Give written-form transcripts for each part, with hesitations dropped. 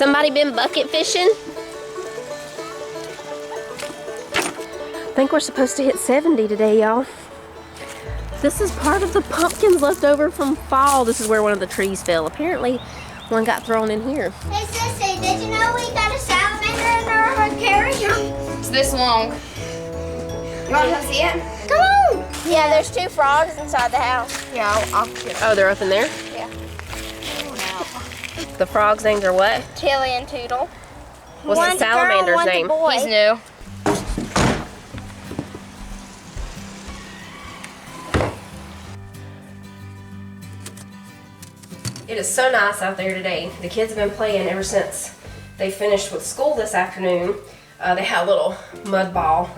Somebody been bucket fishing? I think we're supposed to hit 70 today, y'all. This is part of the pumpkins left over from fall. This is where one of the trees fell. Apparently, one got thrown in here. Hey, Sissy, did you know we got a salamander in our carrier? It's this long. You want to come see it? Come on! Yeah, there's 2 frogs inside the house. Yeah, I'll get it. Oh, they're up in there? Yeah. The frogs' names are what? Tilly and Toodle. What's the salamander's name? He's new. It is so nice out there today. The kids have been playing ever since they finished with school this afternoon. They had a little mud ball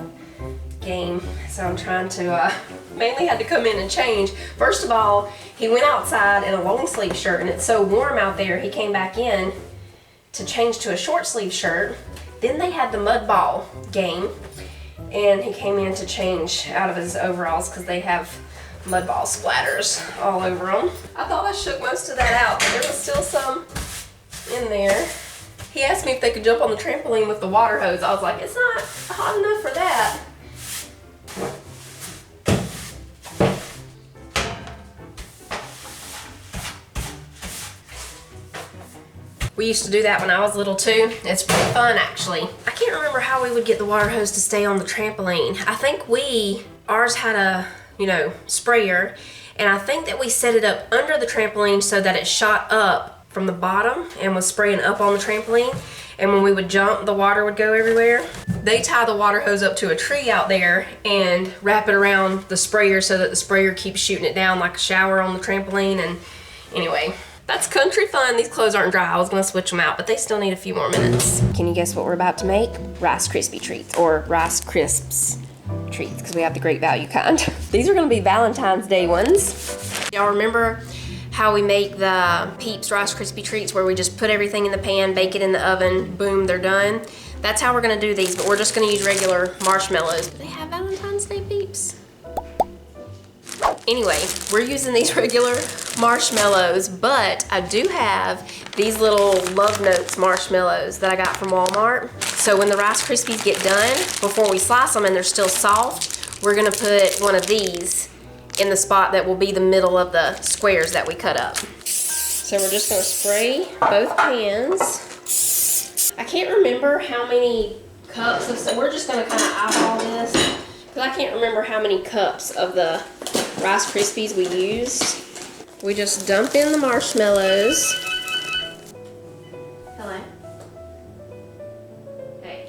game, so I'm trying to, mainly had to come in and change. First of all, he went outside in a long sleeve shirt and it's so warm out there, he came back in to change to a short sleeve shirt. Then they had the mud ball game and he came in to change out of his overalls because they have mud ball splatters all over them. I thought I shook most of that out, but there was still some in there. He asked me if they could jump on the trampoline with the water hose. I was like, it's not hot enough for that. We used to do that when I was little too. It's pretty fun actually. I can't remember how we would get the water hose to stay on the trampoline. I think ours had a, sprayer, and I think that we set it up under the trampoline so that it shot up from the bottom and was spraying up on the trampoline. And when we would jump, the water would go everywhere. They tie the water hose up to a tree out there and wrap it around the sprayer so that the sprayer keeps shooting it down like a shower on the trampoline. And anyway, that's country fun. These clothes aren't dry. I was gonna switch them out, but they still need a few more minutes. Can you guess what we're about to make? Rice Krispie treats, or Rice Crisps treats, because we have the great value kind. These are gonna be Valentine's Day ones. Y'all remember how we make the Peeps Rice Krispie treats where we just put everything in the pan, bake it in the oven, boom, they're done? That's how we're gonna do these, but we're just gonna use regular marshmallows. Do they have Valentine's Day Peeps? Anyway, we're using these regular marshmallows, but I do have these little Love Notes marshmallows that I got from Walmart. So when the Rice Krispies get done, before we slice them and they're still soft, we're gonna put one of these in the spot that will be the middle of the squares that we cut up. So we're just gonna spray both pans. I can't remember how many cups of, we're just gonna kind of eyeball this, because I can't remember how many cups of the Rice Krispies we used. We just dump in the marshmallows. Hello. Hey.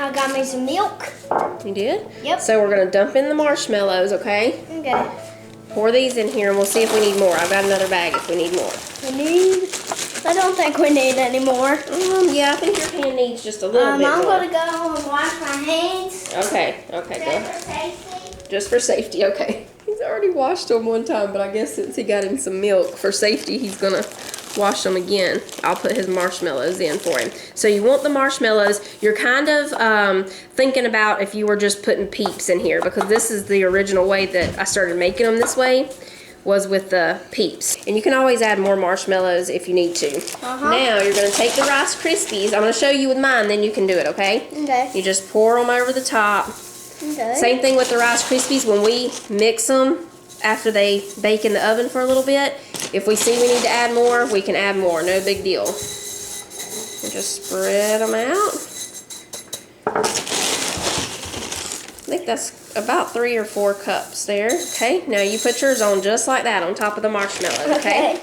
I got me some milk. You did? Yep. So we're gonna dump in the marshmallows, okay? Okay. Pour these in here and we'll see if we need more. I've got another bag if we need more. I don't think we need any more. Yeah, I think your pan needs just a little bit more. I'm gonna go and wash my hands. Okay, okay, Just go. for safety. Just for safety, okay. He's already washed them one time, but I guess since he got him some milk for safety, he's gonna wash them again. I'll put his marshmallows in for him. So you want the marshmallows. You're kind of thinking about if you were just putting Peeps in here, because this is the original way that I started making them this way, was with the Peeps. And you can always add more marshmallows if you need to. Now you're gonna take the Rice Krispies. I'm gonna show you with mine, then you can do it, okay? Okay. You just pour them over the top. Okay. Same thing with the Rice Krispies. When we mix them after they bake in the oven for a little bit, if we see we need to add more, we can add more, no big deal. And just spread them out. I think that's about 3 or 4 cups there. Okay, now you put yours on just like that on top of the marshmallow, okay?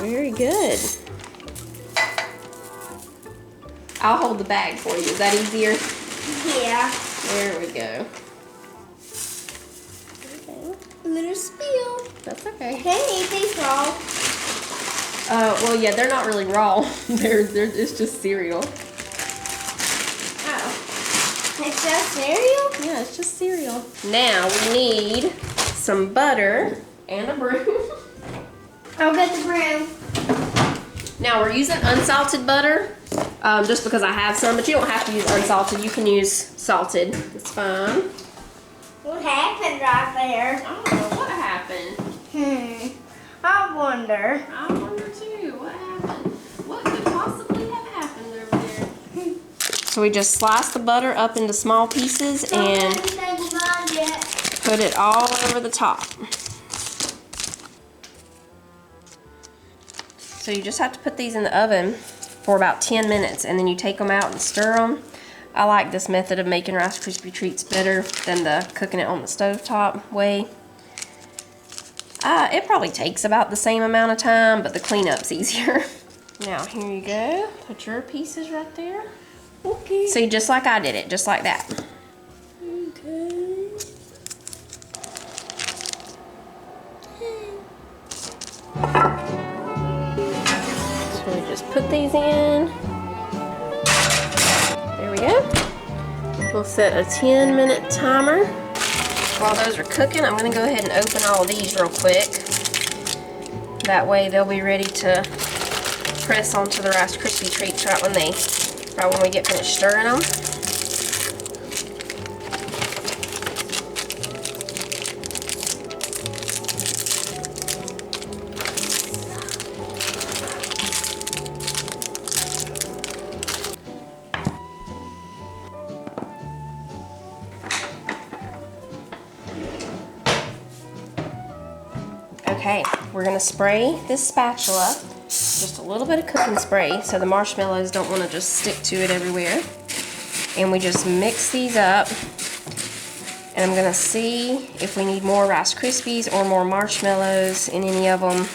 Very good. I'll hold the bag for you. Is that easier? Yeah. There we go. A little spill. That's okay. Can't eat these raw. Well, yeah, they're not really raw. It's just cereal. Oh. It's just cereal? Yeah, it's just cereal. Now we need some butter and a broom. I'll get the broom. Now we're using unsalted butter, just because I have some, but you don't have to use unsalted. You can use salted. It's fine. What happened right there? I don't know what happened. I wonder. I wonder too. What happened? What could possibly have happened over there? So we just slice the butter up into small pieces and put it all over the top. So you just have to put these in the oven for about 10 minutes and then you take them out and stir them. I like this method of making Rice Krispie treats better than the cooking it on the stovetop way. It probably takes about the same amount of time, but the cleanup's easier. Now here you go. Put your pieces right there. Okay. See, just like I did it, just like that. Okay. So we just put these in. There we go. We'll set a 10-minute timer. While those are cooking, I'm going to go ahead and open all of these real quick. That way they'll be ready to press onto the Rice Krispie treats right when we get finished stirring them. Okay, we're gonna spray this spatula, just a little bit of cooking spray so the marshmallows don't want to just stick to it everywhere. And we just mix these up. And I'm gonna see if we need more Rice Krispies or more marshmallows in any of them,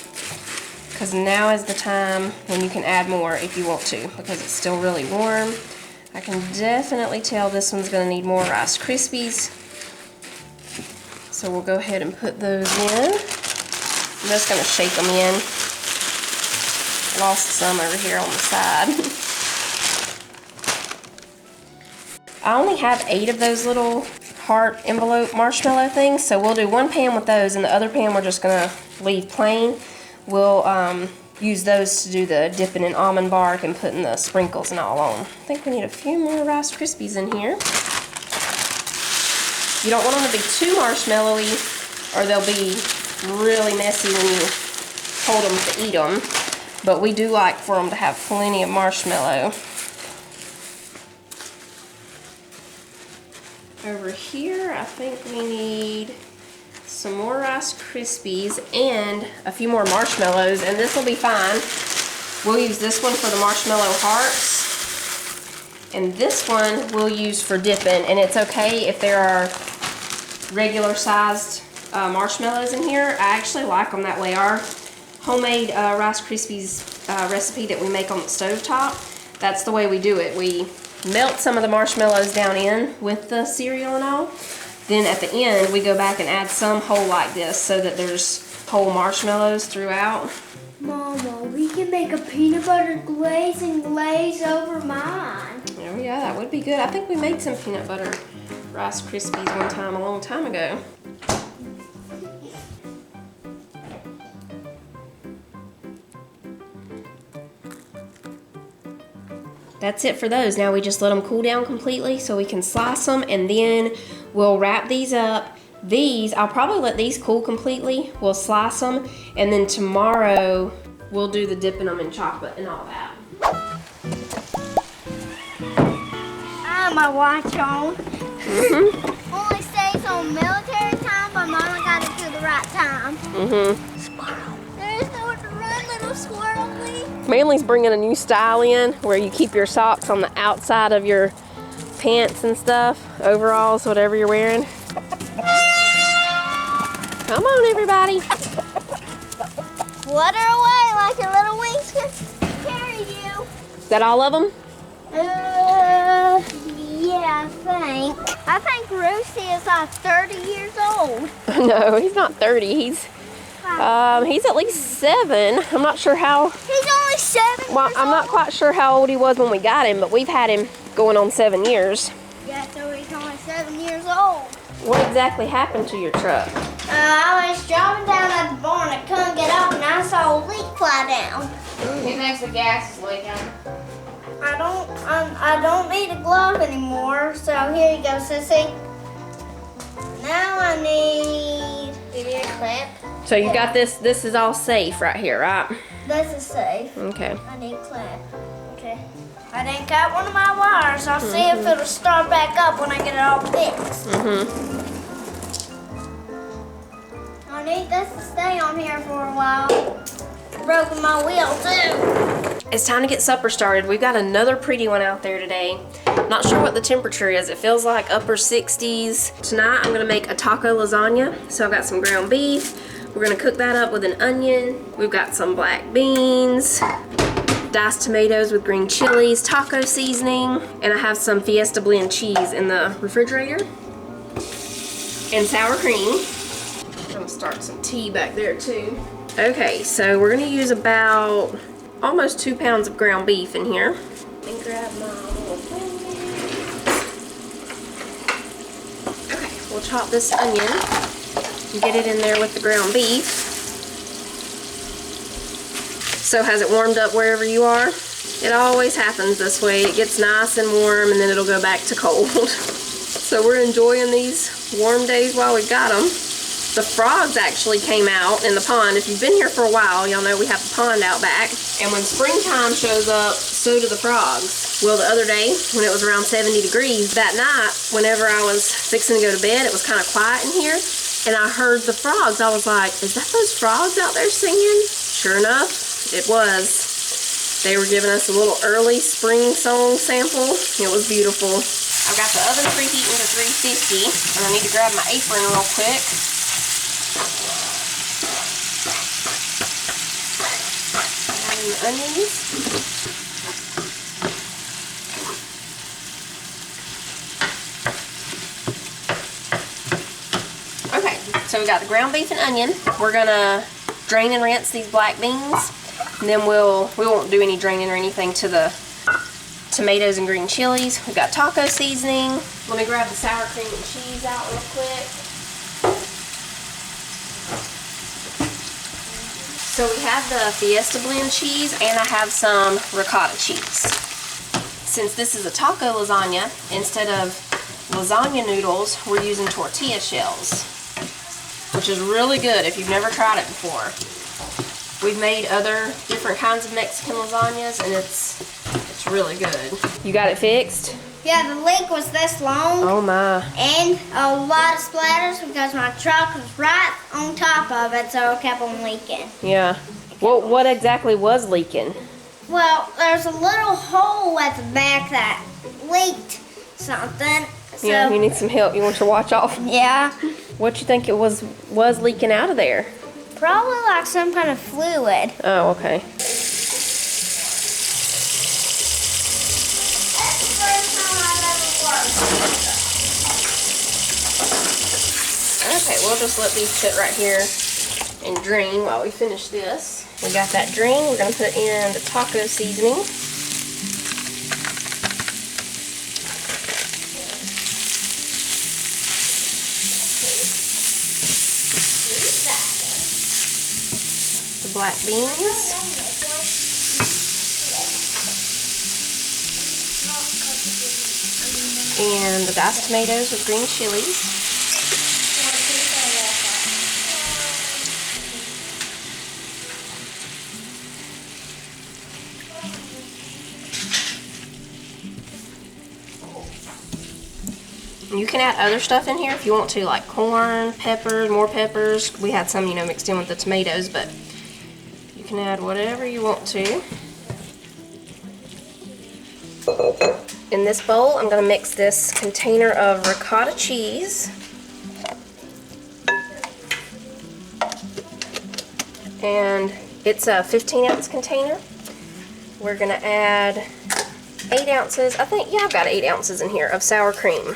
because now is the time when you can add more if you want to, because it's still really warm. I can definitely tell this one's gonna need more Rice Krispies. So we'll go ahead and put those in. I'm just going to shake them in. Lost some over here on the side. I only have 8 of those little heart envelope marshmallow things, so we'll do one pan with those, and the other pan we're just going to leave plain. We'll use those to do the dipping in almond bark and putting the sprinkles and all on. I think we need a few more Rice Krispies in here. You don't want them to be too marshmallowy, or they'll be really messy when you hold them to eat them, but we do like for them to have plenty of marshmallow. Over here, I think we need some more Rice Krispies and a few more marshmallows, and this will be fine. We'll use this one for the marshmallow hearts, and this one we'll use for dipping, and it's okay if there are regular sized marshmallows in here. I actually like them that way. Our homemade Rice Krispies recipe that we make on the stovetop, that's the way we do it. We melt some of the marshmallows down in with the cereal and all. Then at the end, we go back and add some whole like this so that there's whole marshmallows throughout. Mama, we can make a peanut butter glaze and glaze over mine. Oh yeah, that would be good. I think we made some peanut butter Rice Krispies one time, a long time ago. That's it for those. Now we just let them cool down completely so we can slice them, and then we'll wrap these up. These, I'll probably let these cool completely. We'll slice them, and then tomorrow we'll do the dipping them in chocolate and all that. I have my watch on. Only stays on military time, but Mama got it to the right time. Squirrel. There's nowhere to run, little squirrely. Manly's bringing a new style in where you keep your socks on the outside of your pants and stuff, overalls, whatever you're wearing. Come on, everybody. Flutter away like your little wings can carry you. Is that all of them? Yeah, I think Lucy is like 30 years old. No, he's not 30. He's at least 7. I'm not sure how. He's only 7 Well, years I'm not old. quite sure how old he was when we got him, but we've had him going on 7 years. Yeah, so he's only 7 years old. What exactly happened to your truck? I was driving down at the barn. I couldn't get up, and I saw a leak fly down. He thinks the gas is leaking. I don't need a glove anymore. So here you go, Sissy. Now I need. Give me a clip. So you got this. This is all safe right here, right? This is safe. Okay. I need a clip. Okay. I didn't cut one of my wires. I'll see if it'll start back up when I get it all fixed. I need this to stay on here for a while. Broken my wheel too. It's time to get supper started. We've got another pretty one out there today. Not sure what the temperature is. It feels like upper 60s. Tonight I'm gonna make a taco lasagna. So I've got some ground beef. We're gonna cook that up with an onion. We've got some black beans, diced tomatoes with green chilies, taco seasoning, and I have some Fiesta blend cheese in the refrigerator, and sour cream. I'm gonna start some tea back there too. Okay, so we're gonna use about almost 2 pounds of ground beef in here. And grab my little thing. Okay, we'll chop this onion and get it in there with the ground beef. So has it warmed up wherever you are? It always happens this way. It gets nice and warm and then it'll go back to cold. So we're enjoying these warm days while we got them. The frogs actually came out in the pond. If you've been here for a while, y'all know we have the pond out back. And when springtime shows up, so do the frogs. Well, the other day, when it was around 70 degrees, that night, whenever I was fixing to go to bed, it was kind of quiet in here, and I heard the frogs. I was like, is that those frogs out there singing? Sure enough, it was. They were giving us a little early spring song sample. It was beautiful. I've got the oven preheating to 350, and I need to grab my apron real quick. Adding the onions. Okay, so we got the ground beef and onion. We're gonna drain and rinse these black beans, and then we won't do any draining or anything to the tomatoes and green chilies. We've got taco seasoning. Let me grab the sour cream and cheese out real quick. So we have the Fiesta blend cheese, and I have some ricotta cheese. Since this is a taco lasagna, instead of lasagna noodles, we're using tortilla shells, which is really good if you've never tried it before. We've made other different kinds of Mexican lasagnas, and it's really good. You got it fixed? Yeah, the leak was this long. Oh my. And a lot of splatters because my truck was right on top of it, so it kept on leaking. Yeah. What exactly was leaking? Well, there's a little hole at the back that leaked something. So, Yeah, you need some help. You want your watch off? yeah. What you think it was leaking out of there? Probably like some kind of fluid. Oh, okay. Okay, we'll just let these sit right here and drain while we finish this. We got that drain. We're going to put in the taco seasoning. The black beans. And the diced tomatoes with green chilies. You can add other stuff in here if you want to, like corn, peppers, more peppers. We had some, mixed in with the tomatoes, but you can add whatever you want to. In this bowl, I'm going to mix this container of ricotta cheese. And it's a 15-ounce container. We're going to add 8 ounces, I've got 8 ounces in here of sour cream.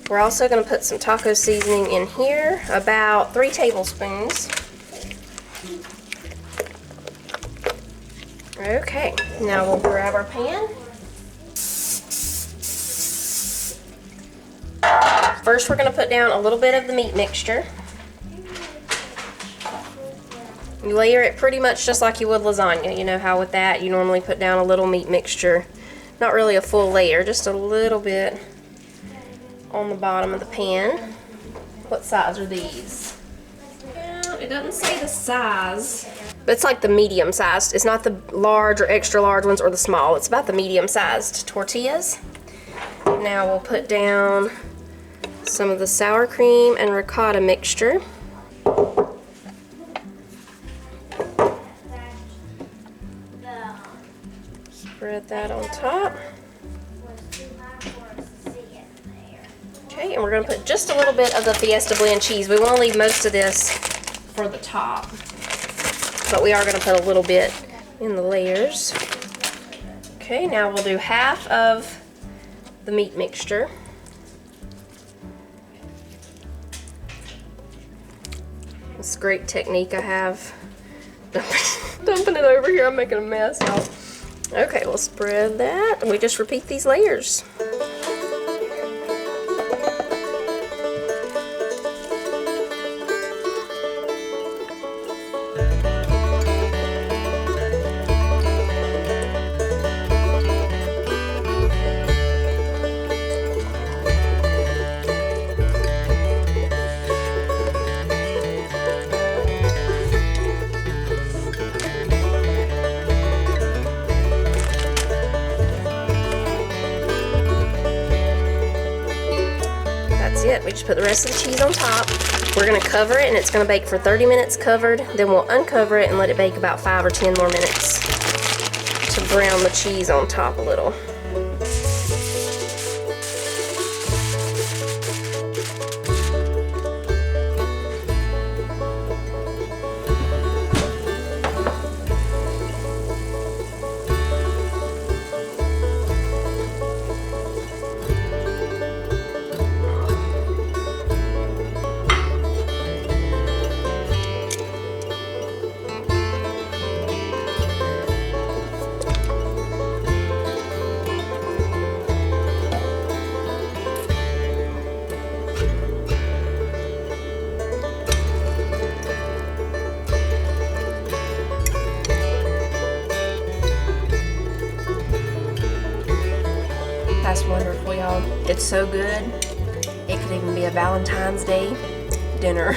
We're also going to put some taco seasoning in here, about 3 tablespoons. Okay, now we'll grab our pan. First, we're going to put down a little bit of the meat mixture. You layer it pretty much just like you would lasagna. You know how with that you normally put down a little meat mixture. Not really a full layer, just a little bit on the bottom of the pan. What size are these? Well, it doesn't say the size. But it's like the medium sized. It's not the large or extra large ones or the small. It's about the medium sized tortillas. Now we'll put down some of the sour cream and ricotta mixture. Spread that on top. Okay, and we're going to put just a little bit of the Fiesta blend cheese. We want to leave most of this for the top, but we are going to put a little bit in the layers. Okay, now we'll do half of the meat mixture. This great technique I have. Dumping it over here, I'm making a mess. Okay, we'll spread that, and we just repeat these layers. It. We just put the rest of the cheese on top. We're going to cover it, and it's going to bake for 30 minutes covered. Then we'll uncover it and let it bake about 5 or 10 more minutes to brown the cheese on top a little. That's wonderful, y'all. It's so good. It could even be a Valentine's Day dinner.